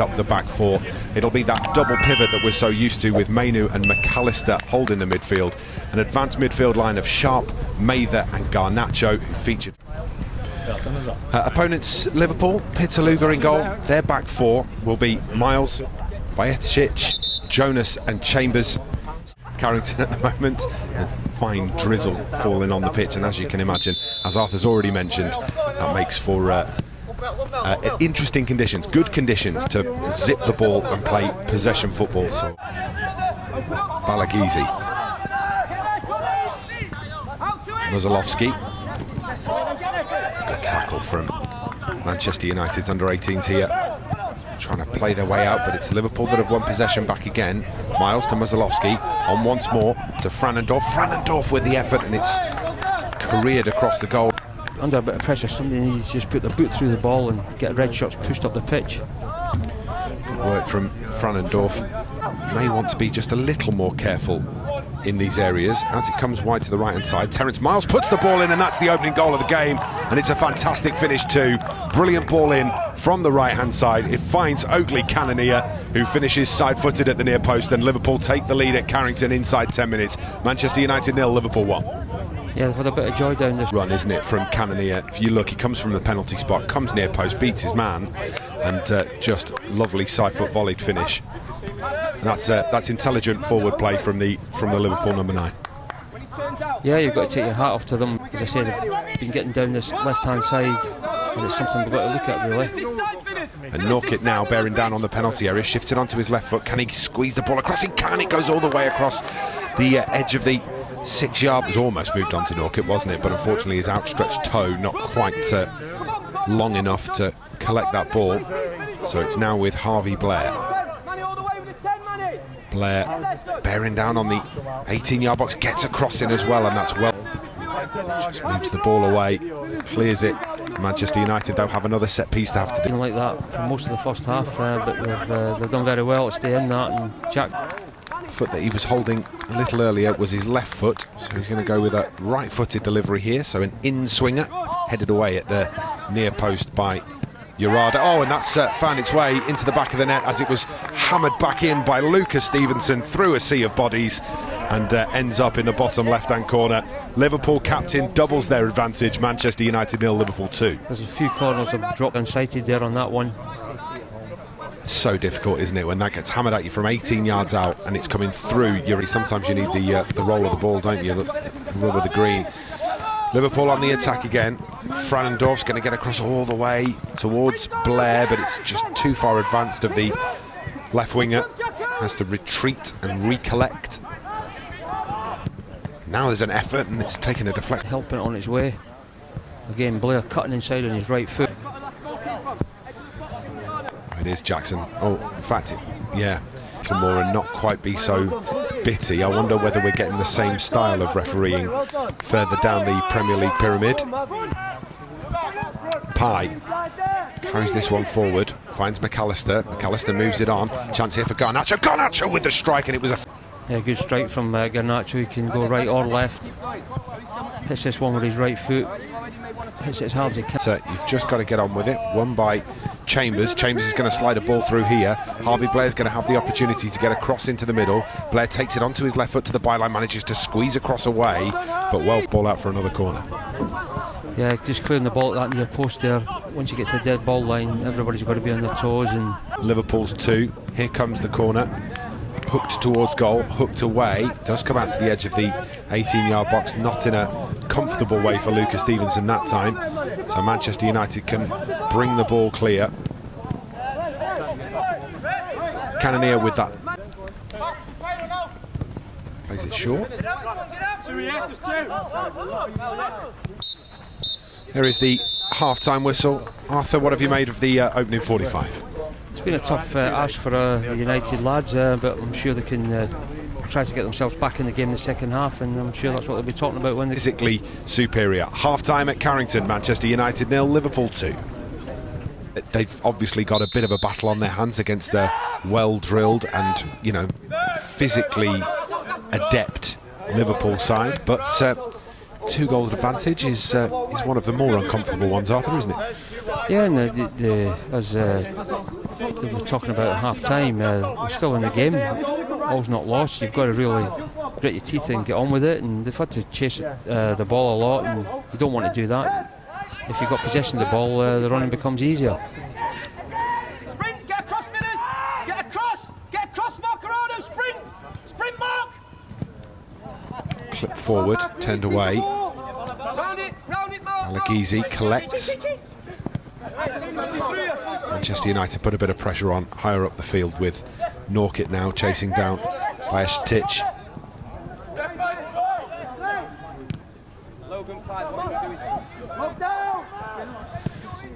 Up the back four, it'll be that double pivot that we're so used to with Mainu and McAllister holding the midfield. An advanced midfield line of Sharp, Mather and Garnacho who featured. Opponents Liverpool, Pitaluga in goal. Their back four will be Miles, Bajcetic, Jonas and Chambers. Carrington at the moment, a fine drizzle falling on the pitch, and as you can imagine, as Arthur's already mentioned, that makes for interesting conditions, good conditions to zip the ball and play possession football. So Balagizi, Muzzolowski, good tackle from Manchester United's under-18s here, trying to play their way out, but it's Liverpool that have won possession back again. Miles to Muzzolowski, on once more to Franendorf with the effort, and it's careered across the goal. Under a bit of pressure, somebody needs to just put their boot through the ball and get red shots pushed up the pitch. Work from Franendorf. May want to be just a little more careful in these areas as it comes wide to the right hand side. Terence Miles puts the ball in, and that's the opening goal of the game, and it's a fantastic finish too. Brilliant ball in from the right hand side. It finds Oakley Cannonier, who finishes side-footed at the near post, and Liverpool take the lead at Carrington inside 10 minutes. Manchester United 0, Liverpool 1. Yeah, they've had a bit of joy down this run, isn't it, from Cannonier? If you look, he comes from the penalty spot, comes near post, beats his man, and just lovely side-foot volleyed finish. And that's intelligent forward play from the Liverpool number 9. Yeah, you've got to take your hat off to them. As I said, they've been getting down this left-hand side, and it's something we've got to look at, really. And Norkit now bearing down on the penalty area, shifted onto his left foot. Can he squeeze the ball across? He can. It goes all the way across the edge of the 6 yard. It was almost moved on to Norkit, wasn't it? But unfortunately his outstretched toe not quite long enough to collect that ball. So it's now with Harvey Blair. Blair bearing down on the 18-yard box, gets a cross in as well, and that's well. Just moves the ball away, clears it. Manchester United though have another set piece to have to do. Like that for most of the first half, but they've done very well to stay in that. And Jack, foot that he was holding a little earlier was his left foot, so he's going to go with a right-footed delivery here. So an in-swinger headed away at the near post by Urada. Oh, and that's found its way into the back of the net as it was hammered back in by Lucas Stevenson through a sea of bodies, and ends up in the bottom left-hand corner. Liverpool captain doubles their advantage. Manchester United 0, Liverpool 2. There's a few corners have dropped unsighted there on that one. So difficult, isn't it, when that gets hammered at you from 18 yards out and it's coming through. Sometimes you need the roll of the ball, don't you? The rub of the green. Liverpool on the attack again. Franendorf's going to get across all the way towards Blair, but it's just too far advanced of the left winger. Has to retreat and recollect. Now there's an effort, and it's taken a deflection. Helping it on its way. Again, Blair cutting inside on his right foot. It is Jackson. Oh, in fact, yeah. More and not quite be so bitty. I wonder whether we're getting the same style of refereeing further down the Premier League pyramid. Pye carries this one forward, finds McAllister. McAllister moves it on. Chance here for Garnacho. Garnacho with the strike, and it was a good strike from Garnacho. He can go right or left. Hits this one with his right foot. Hits it as hard as he can. So you've just got to get on with it. One by Chambers. Chambers is going to slide a ball through here. Harvey Blair's going to have the opportunity to get a cross into the middle. Blair takes it onto his left foot to the byline, manages to squeeze across away, but well, ball out for another corner. Yeah, just clearing the ball at that near post there. Once you get to the dead ball line, everybody's got to be on their toes. And Liverpool's 2. Here comes the corner. Hooked towards goal, hooked away, does come out to the edge of the 18-yard box, not in a comfortable way for Lucas Stevenson that time. So Manchester United can bring the ball clear. Cannonier with that. Plays it short. Here is the half-time whistle. Arthur, what have you made of the opening 45? It's been a tough ask for the United lads, but I'm sure they can try to get themselves back in the game in the second half, and I'm sure that's what they'll be talking about when they... Physically superior. Half-time at Carrington, Manchester United 0, Liverpool 2. They've obviously got a bit of a battle on their hands against a well-drilled and, physically adept Liverpool side, but 2 goals advantage is one of the more uncomfortable ones, Arthur, isn't it? Yeah, and as they were talking about at half-time. We're still in the game. All's not lost. You've got to really grit your teeth and get on with it. And they've had to chase the ball a lot, and you don't want to do that. If you've got possession of the ball, the running becomes easier. Sprint, get across, Finners! Get across, Marcarado, sprint, Mark! Clip forward, turned away. Round it, Mark! Balagizi collects. Manchester United put a bit of pressure on higher up the field with Norkett now chasing down by Tich.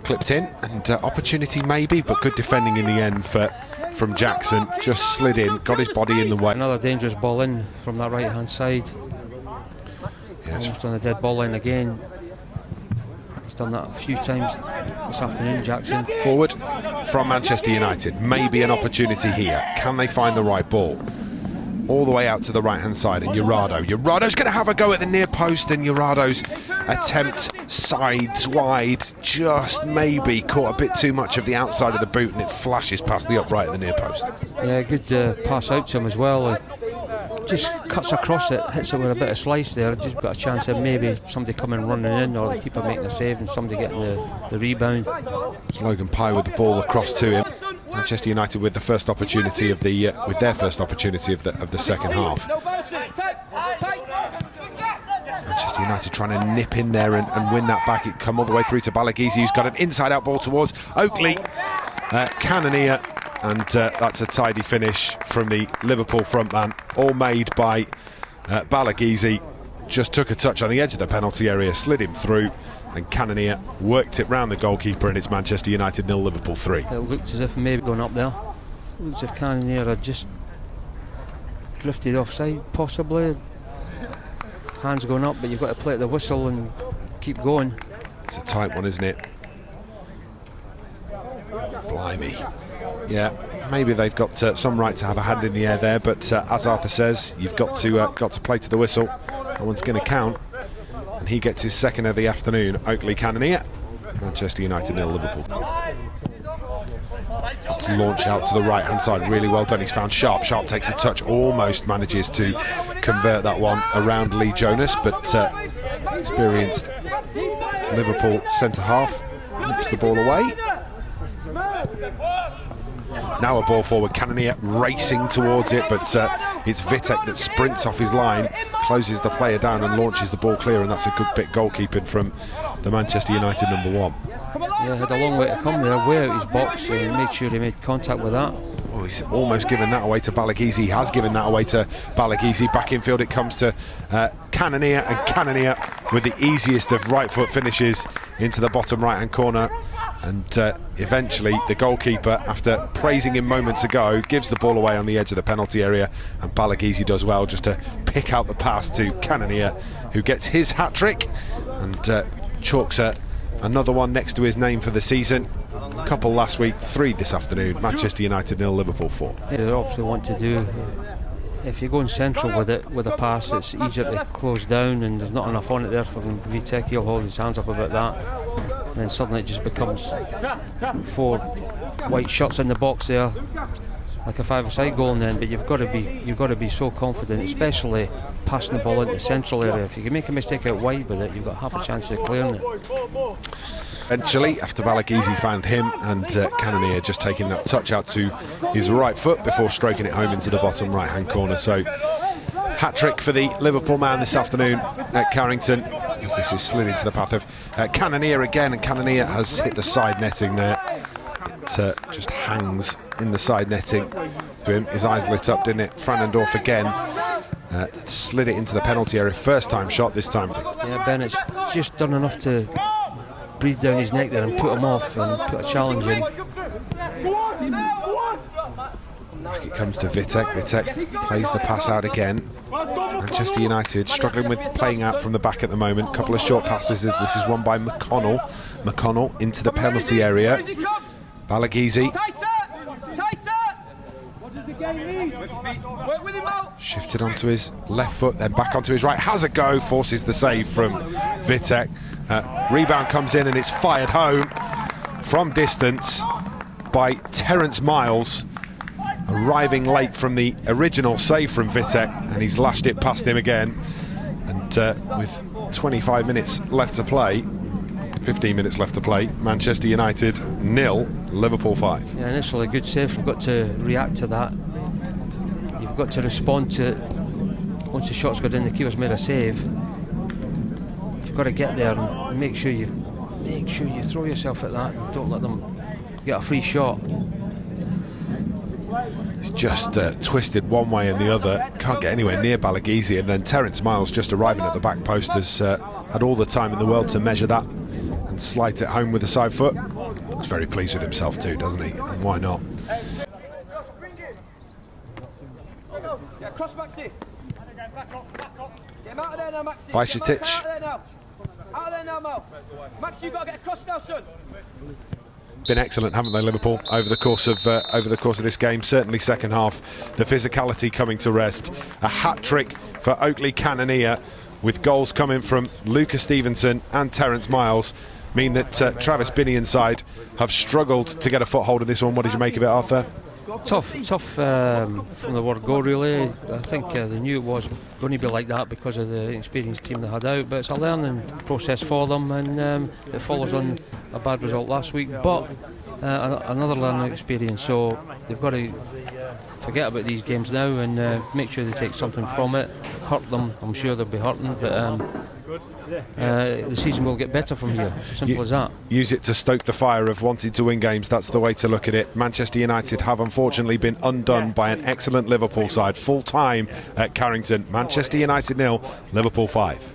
Clipped in, and opportunity maybe, but good defending in the end from Jackson. Just slid in, got his body in the way. Another dangerous ball in from that right hand side. Yes. Almost on the dead ball line again. He's done that a few times this afternoon, Jackson. Forward from Manchester United, maybe an opportunity here. Can they find the right ball? All the way out to the right hand side, and Jurado's going to have a go at the near post, and Jurado's attempt sides wide, just maybe caught a bit too much of the outside of the boot, and it flashes past the upright of the near post. Yeah, good pass out to him as well. Just cuts across it, hits it with a bit of slice there. Just got a chance of maybe somebody coming running in, or the keeper making a save and somebody getting the rebound. It's Logan Pye with the ball across to him. Manchester United with the first opportunity of the their first opportunity of the second half. Manchester United trying to nip in there and win that back. It come all the way through to Balagizi, who's got an inside-out ball towards Oakley. Cannonier, and that's a tidy finish from the Liverpool front man, all made by Balagizi. Just took a touch on the edge of the penalty area, slid him through, and Cannonier worked it round the goalkeeper, and it's Manchester United 0, Liverpool 3. It looked as if maybe going up there. Looks as if Cannonier had just drifted offside, possibly. Hands going up, but you've got to play at the whistle and keep going. It's a tight one, isn't it? Blimey. Yeah, maybe they've got some right to have a hand in the air there, but as Arthur says, you've got to play to the whistle. No one's going to count, and he gets his second of the afternoon. Oakley Cannonier, Manchester United 0, Liverpool. It's launched out to the right hand side, really well done. He's found Sharp. Sharp takes a touch, almost manages to convert that one around Lee Jonas, but experienced Liverpool centre half nips the ball away. Now a ball forward, Cannonier racing towards it, but it's Vitek that sprints off his line, closes the player down and launches the ball clear, and that's a good bit goalkeeping from the Manchester United number 1. Yeah, had a long way to come there, way out his box, and made sure he made contact with that. Oh, he's almost given that away to Balagizi. He has given that away to Balagizi. Back in field it comes to Cannonier, and Cannonier with the easiest of right foot finishes into the bottom right hand corner. And eventually the goalkeeper, after praising him moments ago, gives the ball away on the edge of the penalty area, and Balagizi does well just to pick out the pass to Cannonier, who gets his hat-trick and chalks another one next to his name for the season. A couple last week, 3 this afternoon. Manchester United 0, Liverpool 4. Yeah, they obviously want to do, if you're going central with it, with a pass, it's easier to close down, and there's not enough on it there for Vitek. He'll hold his hands up about that. And then suddenly it just becomes 4 white shots in the box there, like a 5-a-side goal. And then, but you've got to be so confident, especially passing the ball into the central area. If you can make a mistake out wide with it, you've got half a chance of clearing it. Eventually, after Balagizi found him, and Cannonier just taking that touch out to his right foot before stroking it home into the bottom right hand corner. So hat-trick for the Liverpool man this afternoon at Carrington, as this is slid into the path of Cannonier again, and Cannonier has hit the side netting there. It just hangs in the side netting to him. His eyes lit up, didn't it? Frannendorf again slid it into the penalty area. First time shot this time. Yeah, Bennett's just done enough to breathe down his neck there and put him off and put a challenge in. Back it comes to Vitek. Vitek plays the pass out again. Manchester United struggling with playing out from the back at the moment. Couple of short passes. This is one by McConnell. McConnell into the penalty area. Balagizi shifted onto his left foot, then back onto his right. Has a go, forces the save from Vitek. Rebound comes in and it's fired home from distance. by Terence Miles, arriving late from the original save from Vitek, and he's lashed it past him again. And with 25 minutes left to play, 15 minutes left to play, Manchester United 0, Liverpool 5. Yeah, initially a good save. You've got to react to that. You've got to respond to it. Once the shot's got in, the keeper's made a save. You've got to get there and make sure you throw yourself at that and don't let them get a free shot. He's just twisted one way and the other, can't get anywhere near Balaghese, and then Terence Miles, just arriving at the back post, has had all the time in the world to measure that and slide it home with the side foot. Looks very pleased with himself too, doesn't he? And why not? Yeah, cross Maxi. Get him out of there now, Maxi. Bajcetic. Out of there now. Out of there now, Mo. Maxi, you've got to get across now, son. Been excellent, haven't they, Liverpool, over the course of this game? Certainly second half, the physicality coming to rest. A hat-trick for Oakley Cannoneer, with goals coming from Lucas Stevenson and Terence Miles, mean that Travis Binney side have struggled to get a foothold in this one. What did you make of it, Arthur? Tough from the word go, really. I think they knew it was going to be like that because of the experienced team they had out, but it's a learning process for them, and it follows on a bad result last week, but another learning experience, so they've got to forget about these games now and make sure they take something from it. Hurt them, I'm sure they'll be hurting, but the season will get better from here. Simple as that. Use it to stoke the fire of wanting to win games. That's the way to look at it. Manchester United have unfortunately been undone by an excellent Liverpool side. Full time at Carrington. Manchester United 0, Liverpool 5.